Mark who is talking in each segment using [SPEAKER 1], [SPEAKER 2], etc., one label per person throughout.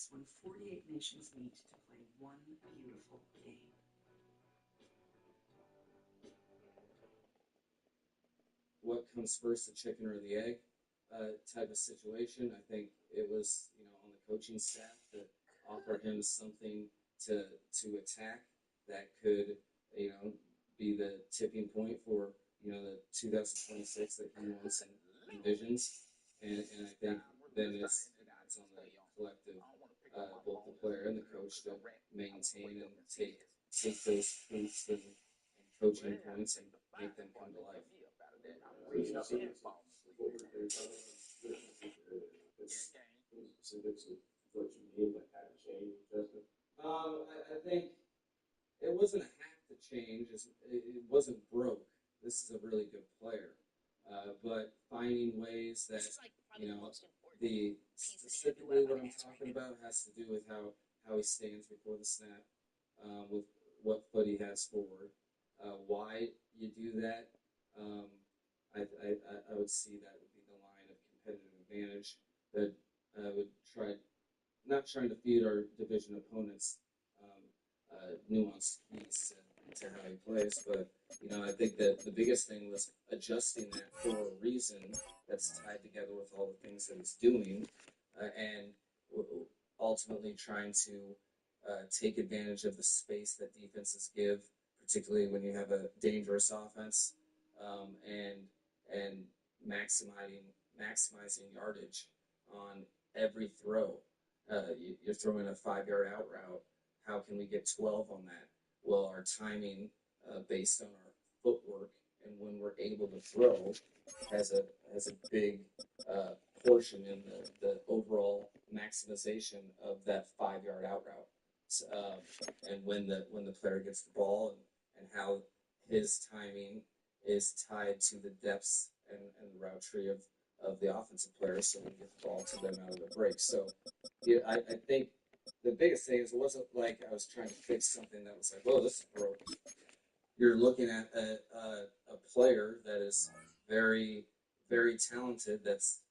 [SPEAKER 1] happens when 48 nations meet to play one beautiful game?
[SPEAKER 2] What comes first, the chicken or the egg type of situation. I think it was, on the coaching staff that offered him something to attack that could, be the tipping point for, the 2026 that he wants and envisions. And I think then it's on the collective, both the player and the coach, to maintain and take those fruits and coaching points and make them come to life. I think it wasn't a have to change. It wasn't broke. This is a really good player, but finding ways that the specifically what I'm talking about has to do with how he stands before the snap, with what foot he has forward, why you do that. I would see that would be the line of competitive advantage that would not trying to feed our division opponents nuanced piece to how he plays, but I think that the biggest thing was adjusting that for a reason that's tied together with all the things that he's doing, and ultimately trying to take advantage of the space that defenses give, particularly when you have a dangerous offense, and maximizing yardage on every throw. You're throwing a 5-yard out route. How can we get 12 on that? Well, our timing, based on our footwork and when we're able to throw, has a big portion in the overall maximization of that 5-yard out route. And when the player gets the ball, and how his timing is tied to the depths and the route tree of the offensive players, so we get the ball to them out of the break. So I think the biggest thing is it wasn't like I was trying to fix something that was like, oh, this is broke. You're looking at a player that is very, very talented, that's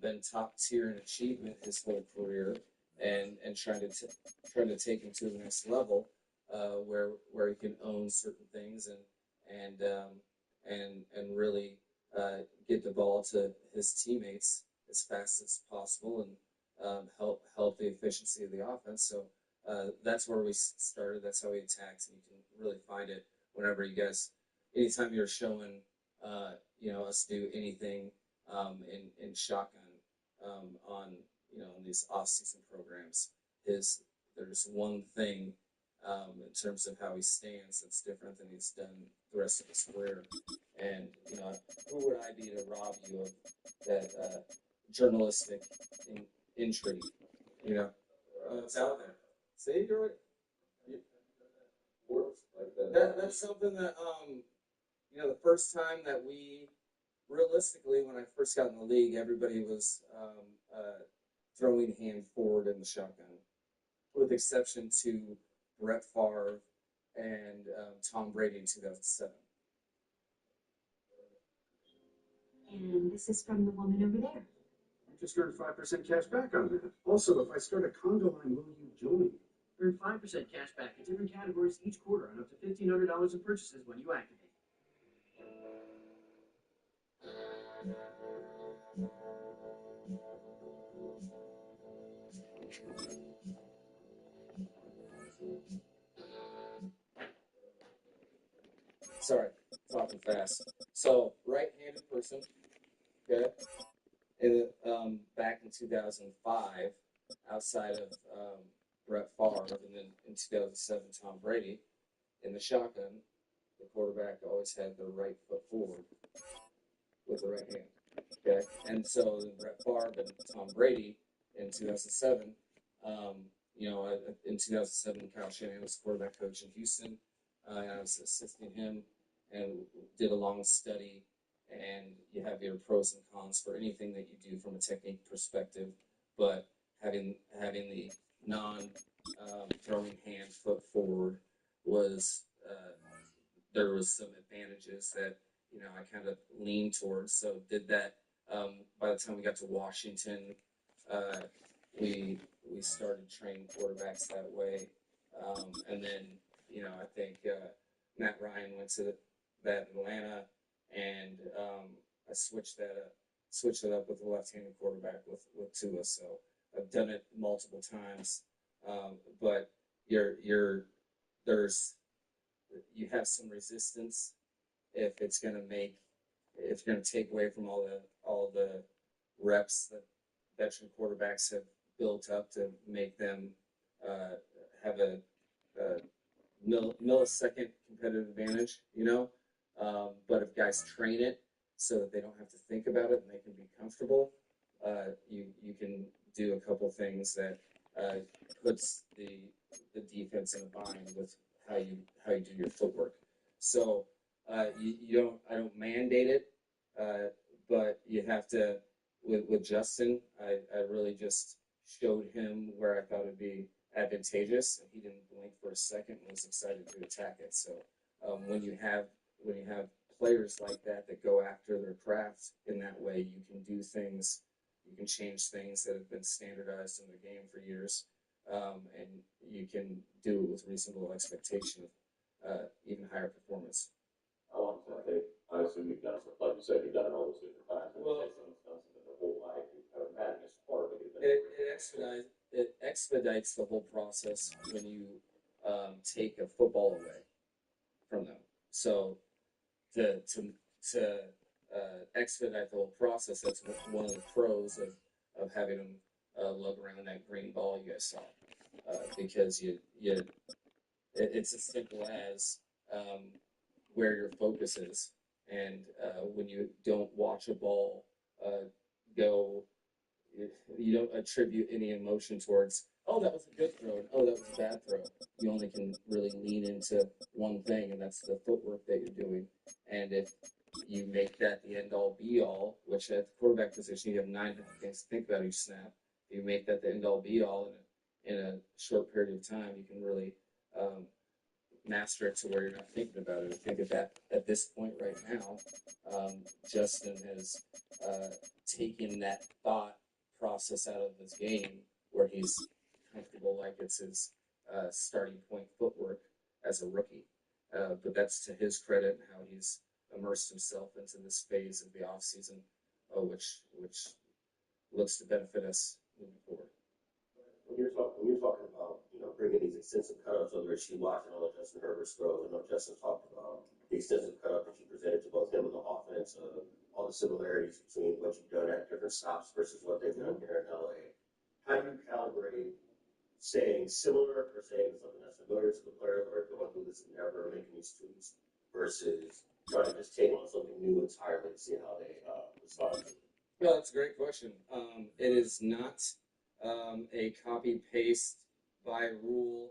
[SPEAKER 2] been top tier in achievement his whole career, and trying to take him to the next level, where he can own certain things and really get the ball to his teammates as fast as possible, and help the efficiency of the offense. So that's where we started. That's how we attacked, and you can really find it whenever you guys, anytime you're showing, us do anything in shotgun, on in these off-season programs. There's one thing in terms of how he stands that's different than he's done the rest of his career. And who would I be to rob you of that journalistic intrigue? It's out there. See, you're right. That's something that the first time that we realistically, when I first got in the league, everybody was throwing hand forward in the shotgun, with exception to Brett Favre and Tom Brady in 2007.
[SPEAKER 3] And this is from the woman over there.
[SPEAKER 4] I just earned 5% cash back on that. Also, if I start a condo line, will you join?
[SPEAKER 5] Earn 5% cash back in different categories each quarter and up to $1,500 in purchases when you activate.
[SPEAKER 2] Sorry, talking fast. So, right-handed person, okay, and back in 2005, outside of Brett Favre, and then in 2007, Tom Brady, in the shotgun, the quarterback always had the right foot forward with the right hand. Okay, and so then Brett Favre and Tom Brady in 2007, in 2007, Kyle Shanahan was quarterback coach in Houston, and I was assisting him, and did a long study. And you have your pros and cons for anything that you do from a technique perspective, but having the non-throwing hand foot forward was there was some advantages that I kind of leaned towards. So did that. By the time we got to Washington, we we started training quarterbacks that way. And then, I think Matt Ryan went to that Atlanta, and I switched it up with a left-handed quarterback with Tua. So I've done it multiple times, but there's you have some resistance if it's going to take away from all the reps that veteran quarterbacks have built up to make them have a millisecond competitive advantage, but if guys train it so that they don't have to think about it and they can be comfortable, you can do a couple things that puts the defense in a bind with how you do your footwork. So I don't mandate it, but you have to. With Justin, I really just showed him where I thought it'd be advantageous, and he didn't blink for a second and was excited to attack it. So when you have players like that go after their craft in that way, you can do things, you can change things that have been standardized in the game for years, and you can do it with reasonable expectation of even higher performance.
[SPEAKER 6] I assume you've done it, like you said, you've done it all those different times.
[SPEAKER 2] Well,
[SPEAKER 6] The whole life, I would imagine it's part of it.
[SPEAKER 2] It expedites the whole process when you take a football away from them. So to expedite the whole process, that's one of the pros of having them lug around that green ball you guys saw, because it's as simple as where your focus is, and when you don't watch a ball go, you don't attribute any emotion towards, oh, that was a good throw, and oh, that was a bad throw. You only can really lean into one thing, and that's the footwork that you're doing. And if you make that the end-all, be-all, which at the quarterback position, you have 900 things to think about each snap. If you make that the end-all, be-all in a short period of time, you can really master it to where you're not thinking about it. I think at this point right now, Justin has taken that thought process out of his game where he's comfortable like it's his starting point footwork as a rookie. But that's to his credit and how he's immersed himself into this phase of the offseason, which looks to benefit us moving forward.
[SPEAKER 6] When you're talking about, bringing these extensive cutups, whether it's you watching all of Justin Herbert's throws, I know Justin talked about the extensive cutup that you presented to both him and the offense, all the similarities between what you've done at different stops versus what they've done here in LA. How do you calibrate saying similar or saying something that's familiar to the players, or going through this and never making these tweaks versus trying to just take on something new entirely to see how they respond to it?
[SPEAKER 2] Well, that's a great question. It is not a copy paste by rule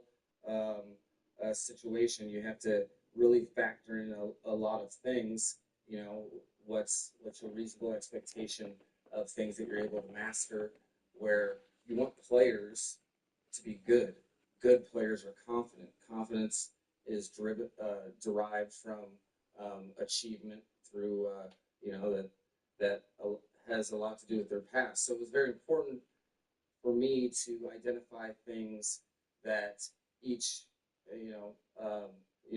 [SPEAKER 2] situation. You have to really factor in a lot of things. What's a reasonable expectation of things that you're able to master, where you want players to be good. Good players are confident. Confidence is derived from achievement through, that has a lot to do with their past. So it was very important for me to identify things that each,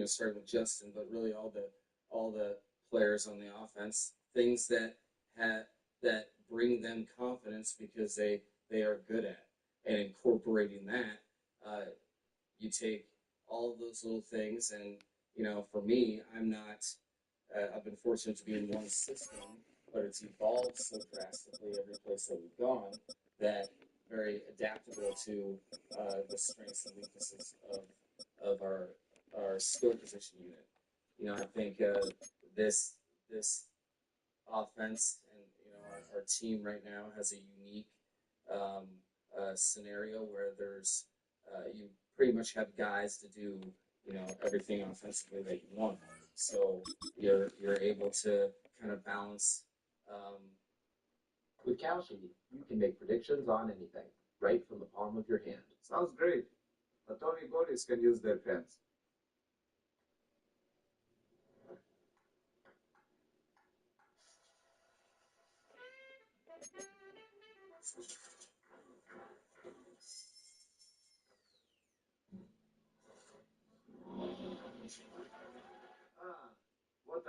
[SPEAKER 2] starting with Justin, but really all the players on the offense, things that bring them confidence because they are good at, and incorporating that, you take all of those little things, and for me, I'm not. I've been fortunate to be in one system, but it's evolved so drastically every place that we've gone that very adaptable to the strengths and weaknesses of our skill position unit. I think this offense and our team right now has a unique scenario where there's you pretty much have guys to do everything offensively that you want. So you're able to kind of balance.
[SPEAKER 7] With Kalshi, you can make predictions on anything, right from the palm of your hand.
[SPEAKER 4] Sounds great. But only goalies can use their pens.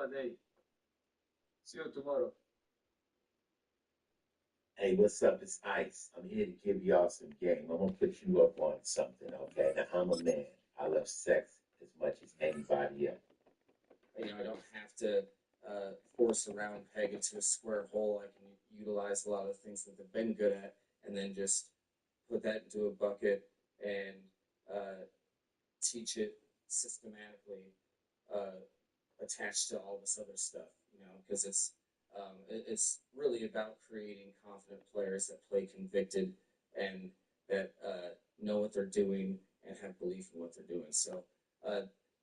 [SPEAKER 5] day. See you tomorrow.
[SPEAKER 8] Hey, what's up? It's Ice. I'm here to give y'all some game. I'm gonna put you up on something, okay? Now, I'm a man. I love sex as much as anybody else.
[SPEAKER 2] You know, I don't have to force a round peg into a square hole. I can utilize a lot of the things that they've been good at, and then just put that into a bucket and teach it systematically, attached to all this other stuff. You know, because it's really about creating confident players that play convicted and that know what they're doing and have belief in what they're doing. So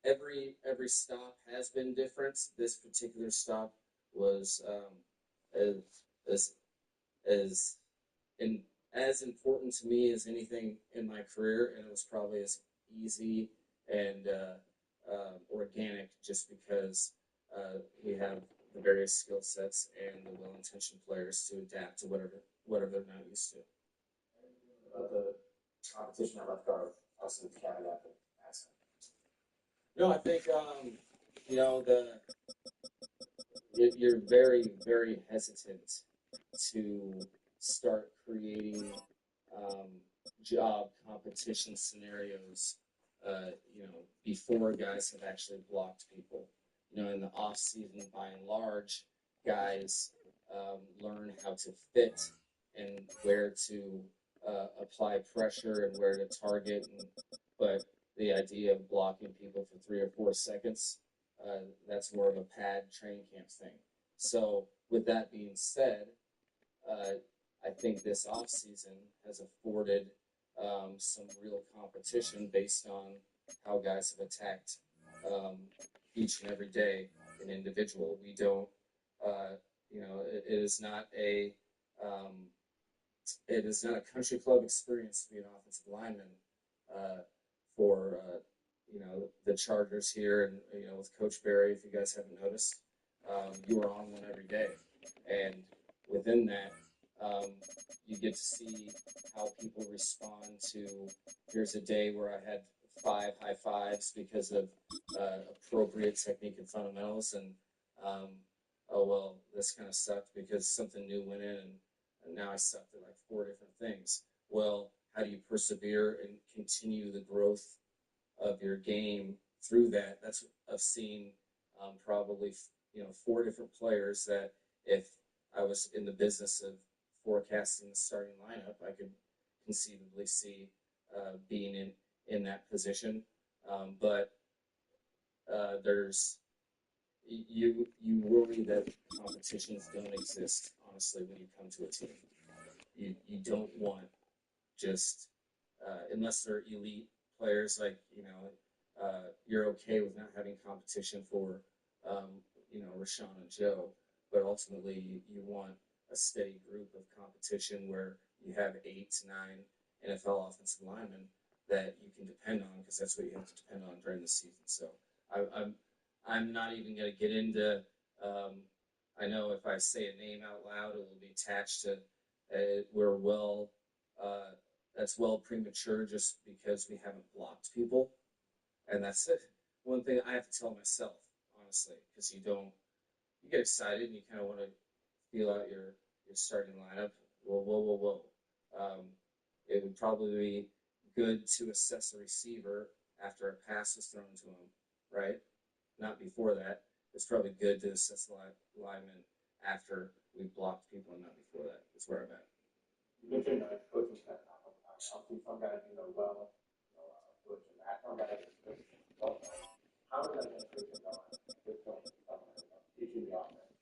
[SPEAKER 2] every stop has been different. This particular stop was as as in as important to me as anything in my career, and it was probably as easy and organic, just because we have the various skill sets and the well-intentioned players to adapt to whatever they're not used to.
[SPEAKER 7] The competition at left guard, also with Canada accent.
[SPEAKER 2] No, I think you know you're very very hesitant to start creating job competition scenarios. You know, before guys have actually blocked people. You know, in the off season, by and large, guys learn how to fit and where to apply pressure and where to target. But the idea of blocking people for 3 or 4 seconds, that's more of a pad training camp thing. So, with that being said, I think this off season has afforded some real competition based on how guys have attacked each and every day an individual. We don't, you know, it is not a country club experience to be an offensive lineman for you know, the Chargers here, and you know, with Coach Barry. If you guys haven't noticed, you are on one every day, and within that, you get to see how people respond to. Here's a day where I had 5 high fives because of appropriate technique and fundamentals, and oh well, this kind of sucked because something new went in, and now I sucked at like 4 different things. Well, how do you persevere and continue the growth of your game through that? That's I've seen probably 4 different players that if I was in the business of forecasting the starting lineup, I could conceivably see being in that position. But there's you worry that competitions don't exist. Honestly, when you come to a team, you don't want just unless they're elite players, like you're okay with not having competition for Rashawn and Joe, but ultimately you want a steady group of competition where you have 8 to 9 NFL offensive linemen that you can depend on, because that's what you have to depend on during the season. So I'm not even going to get into. I know if I say a name out loud, it will be attached to. That's well premature, just because we haven't blocked people, and that's it. One thing I have to tell myself, honestly, because you get excited and you kind of want to feel out your starting lineup. Whoa. It would probably be good to assess a receiver after a pass is thrown to him, right? Not before that. It's probably good to assess the lineman after we've blocked people, and not before that. That's where I'm at.
[SPEAKER 7] You mentioned coaching staff. Some guys you know well, coaching that. Some guys don't. How does that translate to this point? Teaching the offense,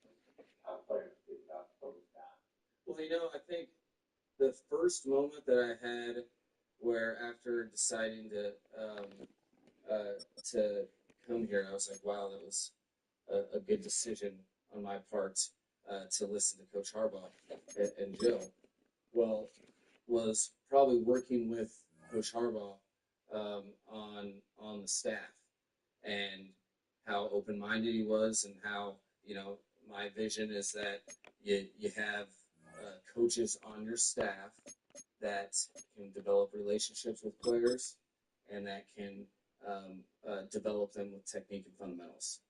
[SPEAKER 7] how players do that, coaching staff.
[SPEAKER 2] Well, I think the first moment that I had, where after deciding to come here, I was like, wow, that was a good decision on my part to listen to Coach Harbaugh and Joe. Well, was probably working with Coach Harbaugh on the staff, and how open-minded he was, and how my vision is that you have coaches on your staff that can develop relationships with players, and that can develop them with technique and fundamentals.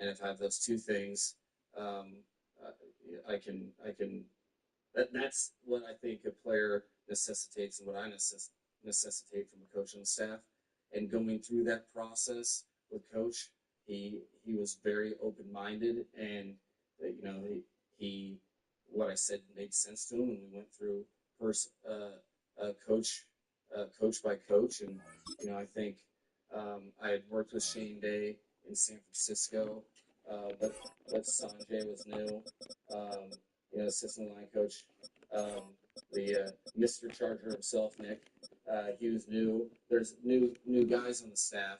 [SPEAKER 2] and if I have those two things, I can. That's what I think a player necessitates, and what I necessitate from a coach and staff. And going through that process with coach, he was very open minded, and he what I said made sense to him, and we went through coach by coach, and I think I had worked with Shane Day in San Francisco, but Sanjay was new. Assistant line coach, the Mr. Charger himself, Nick. He was new. There's new guys on the staff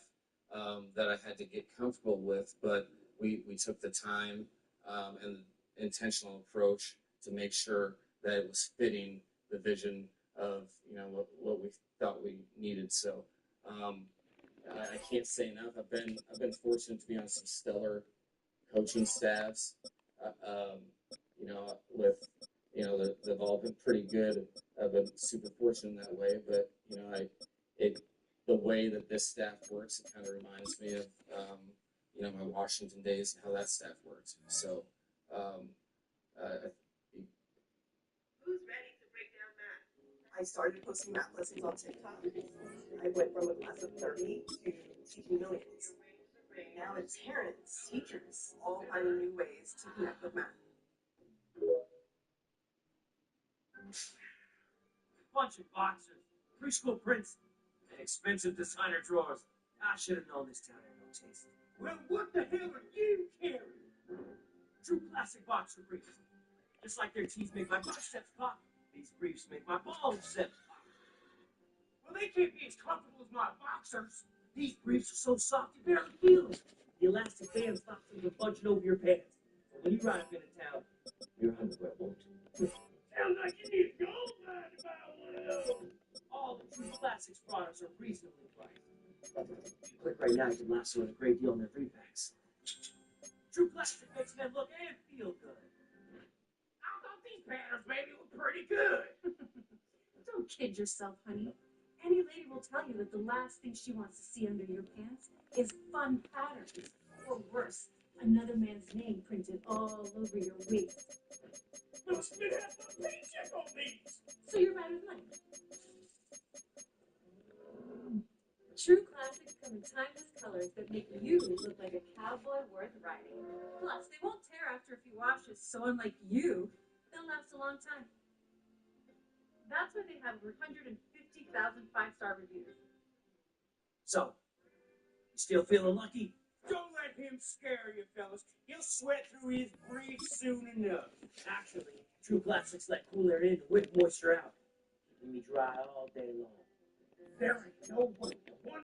[SPEAKER 2] that I had to get comfortable with, but we took the time and the intentional approach to make sure that it was fitting the vision of what we thought we needed. So I can't say enough. I've been fortunate to be on some stellar coaching staffs. They've all been pretty good. I've been super fortunate in that way. But the way that this staff works, it kind of reminds me of my Washington days and how that staff works. So
[SPEAKER 9] Who's ready to break down math? I started posting math lessons on TikTok. I went from a class of 30 to teaching millions. Now it's parents, teachers, all finding new ways to connect with math.
[SPEAKER 5] Bunch of boxers, preschool prints, and expensive designer drawers. I should have known this town had no taste. Well, what the hell are you carrying? True classic boxer briefs. Just like their teeth make my biceps pop, these briefs make my balls pop. Well, they can't be as comfortable as my boxers. These briefs are so soft you barely feel them. The elastic band stops them from bunching over your pants. But when you ride up into town, your underwear won't. Sounds like you need a gold mine to buy one of those. All the True Classics products are reasonably priced. If you click right now, you can lasso in a great deal on their free packs. True Classic makes men look and feel good. I thought these patterns maybe were pretty good.
[SPEAKER 3] Don't kid yourself, honey. Any lady will tell you that the last thing she wants to see under your pants is fun patterns. Or worse, another man's name printed all over your waist.
[SPEAKER 5] Must have had my paycheck on these.
[SPEAKER 3] So you're bad with money. True Classics come in timeless colors that make you look like a cowboy worth riding. Plus, they won't tear after a few washes, so unlike you, they'll last a long time. That's why they have over 150,000 five-star reviews.
[SPEAKER 5] So, you still feeling lucky? Don't let him scare you, fellas. He'll sweat through his briefs soon enough. Actually, True Classics let cool air in to whip moisture out, keeping me dry all day long. There ain't no one